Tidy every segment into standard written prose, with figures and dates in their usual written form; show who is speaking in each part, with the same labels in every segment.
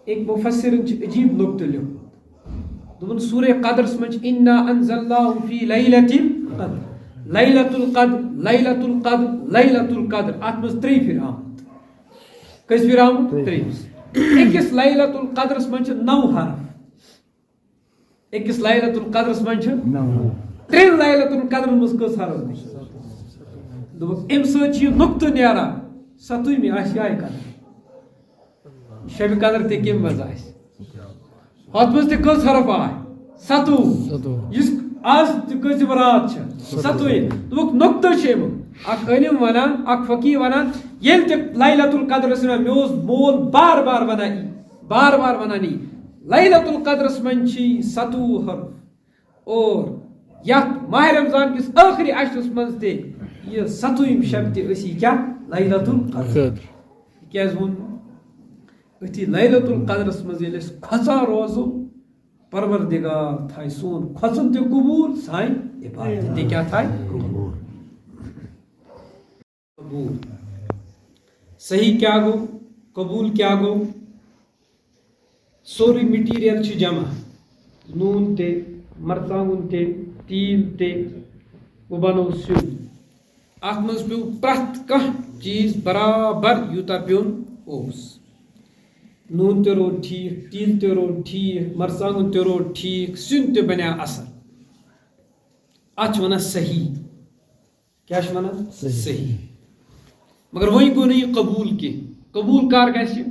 Speaker 1: ایک مفسرن عجیب نقطہ لکھ دون سورہ قدرس من انا انزلناه فی لیلۃ القدر لیلۃ القدر لیلۃ القدر لیلۃ القدر ات مز 3 پھر آمت کس پھر آمت 3 ایکس لیلۃ القدرس من 9 حرف ایکس لیلۃ القدرس من 3 لیلۃ القدر مز کس حرف دوک ام سچ یہ نقطہ نیرا 7ویں آشیائے قدر شب قدر تے کم مز آس ہت مز تے کس حرف آئے 7 اس آج کس برات 7 دوک نقطہ شیم اک علم ونان اک فقی ونان یل تے لیلۃ القدر سنا میوز مول بار بار ونانی لیلۃ القدر من چھی 7 حرف اور یت ماہ رمضان کس آخری عشرس من تے یہ 7ویں شب تے اسی کیا لیلۃ القدر کیاز ون اتی لیلۃ القدرس مز یل کھسا روزو پروردگار تھائی سون کھسن تے قبول سائن عبادت تے کیا تھائی قبول صحیح کیا گو قبول کیا گو سوری مٹیریل چھ جمع نون تے مرژانگن تے تیل تے وہ بنو سیون ات مز پیو پرت کانٛہہ چیز برابر یوتا پیون اوس نون تے روڈ ٹھیک تیل تے روڈ ٹھیک مرژانگن تے روڈ ٹھیک سیون تے بنیا اصل ات ونان صحیح کیا ونان صحیح مگر وہی گو نہیں قبول کی قبول کار گژھِ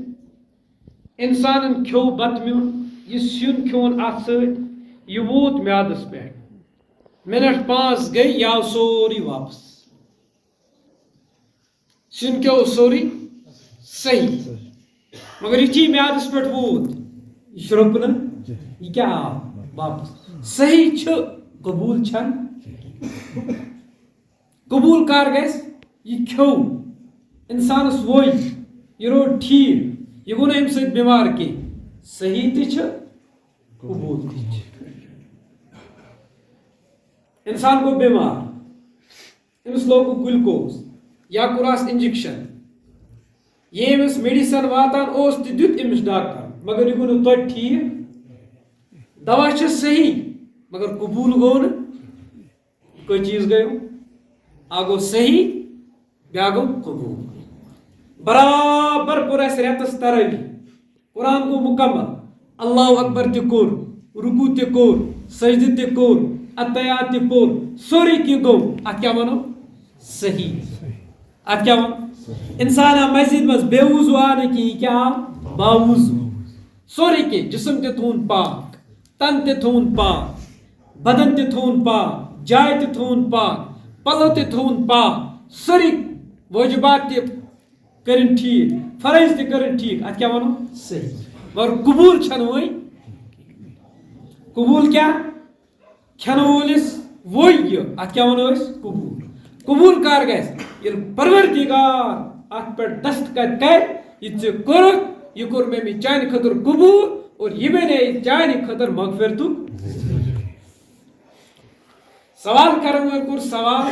Speaker 1: انسانن کھیو بت میون یہ سیون کھیون ات ست یہ ووت میادس پہ منٹ 5 گئی یہ آو سوری واپس سیون کیا سوری صحیح مگر یہ میادس پہ ووت یہ شرپن یہ کیا آو واپس صحیح چھ قبول چھن قبول کار گژھِ یہ کھیو انسانس ووی یہ روڈ ٹھیک یہ گو نا ام سۭتۍ بیمار کی صحیح تہ چھ قبول تہ چھ انسان گو بیمار امس لوگو گلوکوز یا کوراس انجیکشن یہ امس میڈیسن واتان اوس تہ دیت امس ڈاکٹر مگر یہ گو نا توتہِ ٹھیک دوا چھ صحیح مگر قبول گو نا کوئی چیز گیو آ گو صحیح بیا گو قبول برابر پور اس ریتس تراوی قرآن کو مکمل اللہ اکبر تہ کور رکوع تہ کور سجدہ تہ کور اتحیات تہ پور سوری کی گو ات کیا ونو صحیح ات کیا ون انسان مسجد مز بے وضو آنے کی کیا باوضو سوری کی جسم تہ تھون پاک تن تہ تھون پاک بدن تہ تھون پاک جائے تہ تھون پاک پلو تہ تھون پاک سوری واجبات تہ کرن ٹھیک فرض تہ کرن ٹھیک ات کیا ونو صحیح اور قبول چھن وئی قبول کیا کھن وولس وئی ات کیا ونو اس قبول قبول کار گژھِ ییٚلہِ پروردگار ات پہ دستخط کر یہ ژےٚ کوٚرُتھ یہ کوٚر مےٚ چانہِ خٲطرٕ قبول اور یہ بنے چانہِ خٲطرٕ مغفرتُک سوال کرن وول کوٚر سوال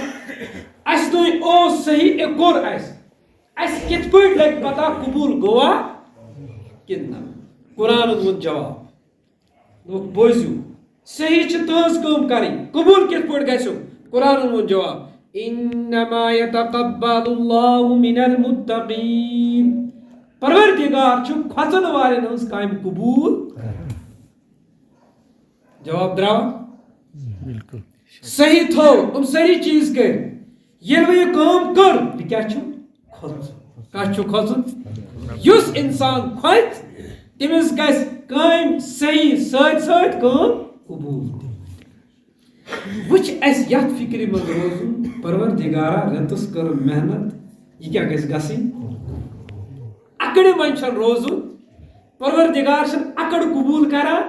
Speaker 1: اس تُہۍ اوس صحیح اے کوٚر اس کت پٲٹھۍ لگہِ پتہ قبول گوا کِنہٕ نہ قرآن وون جواب دوٚپ بوٗزِو صحیح چھِ تُہنٛز کٲم کرٕنۍ قبول کِتھ پٲٹھۍ گژھیو قرآن وون جواب انما يتقبل الله من المتقين پروردگار چھُ کھۄژن والٮ۪ن ہٕنٛز کامہِ قبول جواب درٛاو بالکل صحیح تھو یِم سٲری چیٖز کٔرۍ ییٚلہِ وۄنۍ یہِ کٲم کٔر تہِ کیٛاہ چھُ کھۄژُن کانٛہہ چھُ کھۄژُن یُس انسان کھۄژِ تٔمِس گژھِ کامہِ صحیح سۭتۍ سۭتۍ کٲم قبول وٕچھ اَسہِ یتھ فکرِ منٛز روزُن پروردگارا رٮ۪تس کٔر محنت یہِ کیٛاہ گژھِ گژھٕنۍ اکڑِ منٛز چھنہٕ روزُن پروردگار چھنہٕ اکڑ قبول کران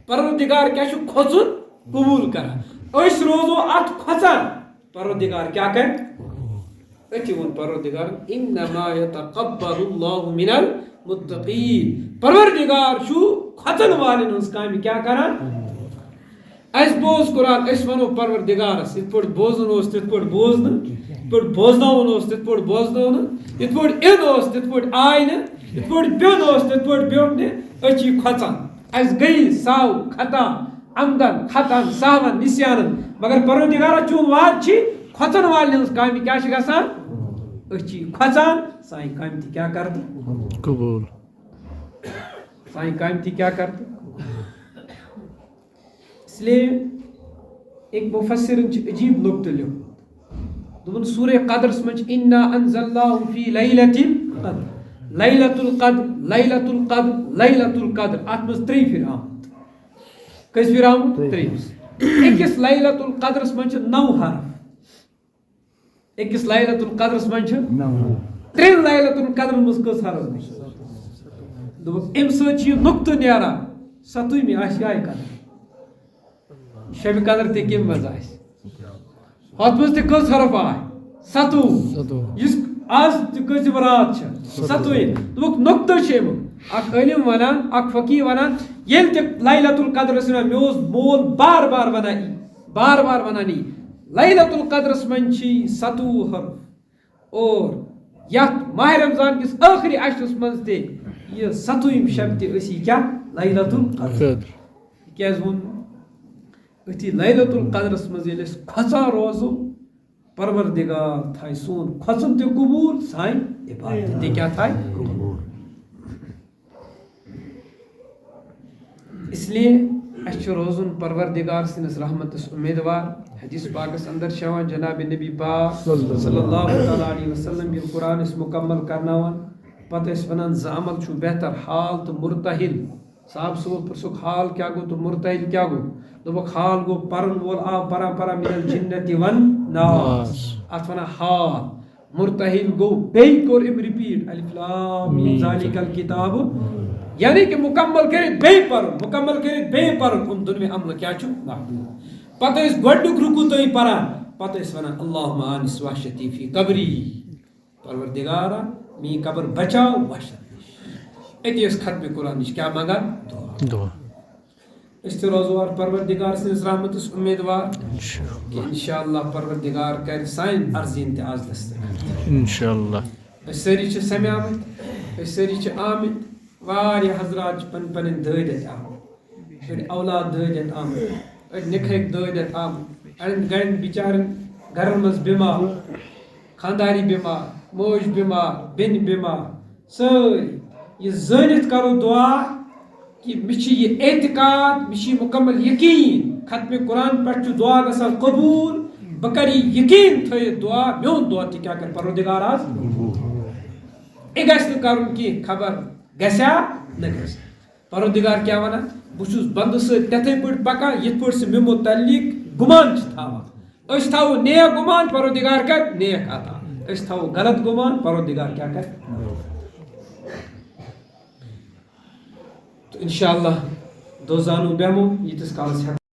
Speaker 1: پروردگار کیٛاہ چھُ کھۄژُن قبول کران أسۍ روزو اتھ کھۄژان پروردگار کیٛاہ کرِ أتھی ووٚن پروردگار انما يتقبل الله من المتقين پروردگار چھُ کھۄژن والٮ۪ن ہٕنٛز کامہِ کیٛاہ کران اس بوز قرآن اس ونو پروردگارس یتھ پٲٹھۍ بوزُن اوس تِتھ پٲٹھۍ بوزنہٕ یتھ پٲٹھۍ بوزناوُن اوس تِتھ پٲٹھۍ بوزنوو نہٕ یتھ پٲٹھۍ اِن اوس تِتھ پٲٹھۍ آے نہٕ یتھ پٲٹھۍ بیوٚن اوس تِتھ پٲٹھۍ بیوٚٹھ نہٕ اچھی کھوژان اس گئی ساو خطا عمدن خطان سہون نسیانن مگر پروردگارا چون وعد چھ کھوژن والن ہنز کامہ کیا چھ گژھان اچھی کھوژان سانہ کامہ تہ کیا کرتہ
Speaker 2: قبول
Speaker 1: سانہ کامہ تہ کیا کرتہ اس لیے ایک مفسرن چھ عجیب نقطہ لیکھمت دپن سورہ قدرس من انا انزلناه فی لیلۃ القدر لیلۃ القدر لیلۃ القدر لیلۃ القدر ات مز تری پھر آمت کس پھر آمت تری اکس لیلۃ القدرس من 9 حرف اکس لیلۃ القدرس من 9 ترین لیلۃ القدر مز کس حرف دوپ ام سچ یہ نقطہ نیرا 7ویں آسیا قدر شب قدر تہ کم مز آس ہتھ مز تہ کس حرف آئے 7 اس آج تہ کس رات 7 دوپ نقطہ امیک اخ علم ونان اخ فقی ونان یل تہ لیلۃ القدر سن میوس مول بار بار ونان لیلۃ القدرس من چھ 7 حرف اور یت ماہ رمضان کس آخری عشرس من تہ یہ 7ویں شب تہ اسی کیا لیلۃ القدر کیاز ون اتھی لیلۃ القدرس مز یل اس کھوژان روزو پروردگار تھائے سون کھوژن تہ قبول سان عبادت تہ کیا تھائے قبول اس لیے اس روزن پروردگار سنس رحمتس امیدوار حدیث پاکس اندر شوان جناب نبی پاک صلی اللہ علیہ وسلم یہ قرآن اس مکمل کرناوان پتہ اس ونان ز عمل چھو بہتر حال تو مرتحل صاحب صبح پرسک حال کیا گو تو مرتحل کیا گو دوپک حال گو پرن وول آو پرا پرا من الجنت والناس ات ونان حال مرتحل گو بیٚیہِ کوٚر أمۍ رِپیٖٹ الف لام میم ذالک الکتاب یعنی کہ مکمل کرت بیٚیہِ پرن مکمل کرت بیٚیہِ پرن دۄنوے عملہٕ کیا چھُ پتہٕ ٲسۍ گۄڈنیُک رکوع تام پران پتہٕ ٲسۍ ونان اللہم آنس وحشتی فی قبری پروردگارا میٛٲنۍ قبر بچاو وحشت نش اتی ٲسۍ ختمِ قرآن نش کیا منگان دعا اس تہ روزوار پروردگار سنس رحمتس امیدوار کہ انشاءاللہ پروردگار کر سان عرضین تہ آز دستگیر
Speaker 2: انشاءاللہ
Speaker 1: اس ساری چھ سمیامت اس ساری چھ آمت واریاہ حضرات پن پنن دٲدِتھ آمت أڑۍ اولاد دٲدِتھ آمت أڑۍ نِکھٕکۍ دٲدِتھ آمت اڑٮ۪ن گرن بچارن گرن منٛز بٮ۪مار خانداری بٮ۪مار موج بٮ۪مار بیٚنہِ بٮ۪مار سٲری یہ زٲنِتھ کرو دعا کہ مےٚ چھِ یہ اعتقاد مےٚ چھِ یہ مکمل یقین ختمِ قرآن پٮ۪ٹھ چھُ دعا گژھان قبوٗل بہٕ کرٕ یہِ یقین تھٲیِتھ دعا میون دعا تہِ کیٛاہ کرِ پروردگار آز یہِ گژھِ نہٕ کرُن کینٛہہ خبر گژھیا نہ گژھِ پروردگار کیا ونان بہٕ چھُس بندٕ سۭتۍ تِتھٕے پٲٹھۍ پکان یِتھ پٲٹھۍ سُہ مےٚ متعلق گمان چھِ تھاوان أسۍ تھاوو نیک گمان پروردگار کر نیک عطا أسۍ تھاوو غلط گمان پروردگار کیا کر تو انشاءاللہ دو زانو بیمو ییٖتِس کالس